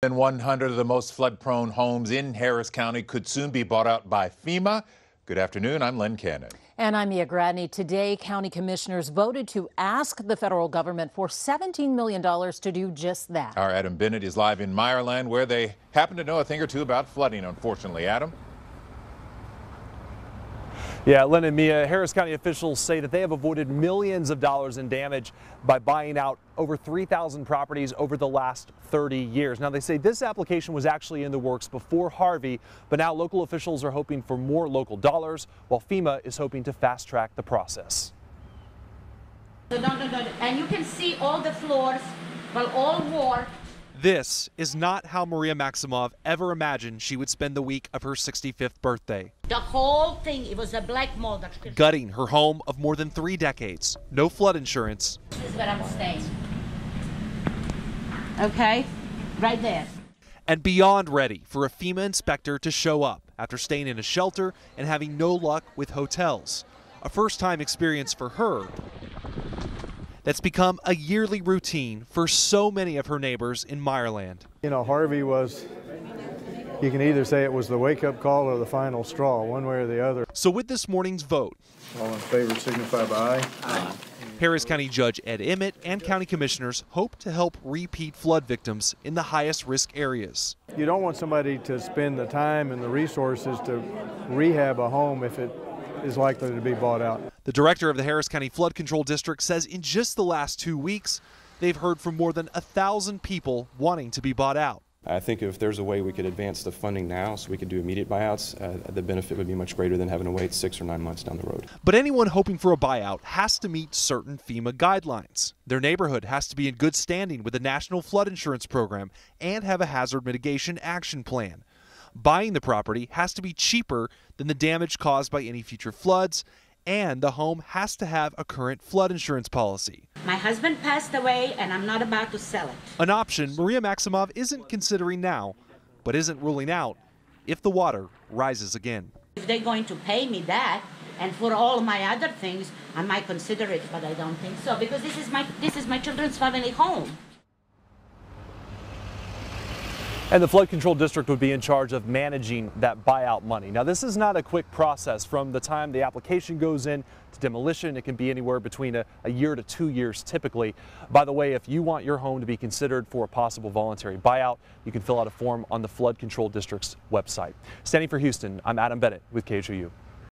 than 100 of the most flood-prone homes in Harris County could soon be bought out by FEMA. Good afternoon, I'm Len Cannon. And I'm Mia Gradney. Today, county commissioners voted to ask the federal government for $17 million to do just that. Our Adam Bennett is live in Meyerland, where they happen to know a thing or two about flooding, unfortunately. Adam? Yeah, Len and Mia, Harris County officials say that they have avoided millions of dollars in damage by buying out over 3,000 properties over the last 30 years. Now, they say this application was actually in the works before Harvey, but now local officials are hoping for more local dollars, while FEMA is hoping to fast track the process. And you can see all the floors, well, all warped. This is not how Maria Maximov ever imagined she would spend the week of her 65th birthday. The whole thing, it was a black mold. Gutting her home of more than 3 decades, no flood insurance. This is where I'm staying. Okay, right there. And beyond ready for a FEMA inspector to show up after staying in a shelter and having no luck with hotels. A first-time experience for her that's become a yearly routine for so many of her neighbors in Meyerland. You know, Harvey was, you can either say it was the wake-up call or the final straw, one way or the other. So with this morning's vote, All in favor signify by aye. Aye. Harris County Judge Ed Emmett and county commissioners hope to help repeat flood victims in the highest risk areas. You don't want somebody to spend the time and the resources to rehab a home if it is likely to be bought out. The director of the Harris County Flood Control District says in just the last 2 weeks, they've heard from more than 1,000 people wanting to be bought out. I think if there's a way we could advance the funding now so we could do immediate buyouts, the benefit would be much greater than having to wait 6 or 9 months down the road. But anyone hoping for a buyout has to meet certain FEMA guidelines. Their neighborhood has to be in good standing with the National Flood Insurance Program and have a hazard mitigation action plan. Buying the property has to be cheaper than the damage caused by any future floods, and the home has to have a current flood insurance policy. My husband passed away and I'm not about to sell it. An option Maria Maximov isn't considering now, but isn't ruling out if the water rises again. If they're going to pay me that, and for all my other things, I might consider it, but I don't think so, because this is my children's family home. And the Flood Control District would be in charge of managing that buyout money. Now, this is not a quick process. From the time the application goes in to demolition, it can be anywhere between a year to 2 years typically. By the way, if you want your home to be considered for a possible voluntary buyout, you can fill out a form on the Flood Control District's website. Standing for Houston, I'm Adam Bennett with KHOU.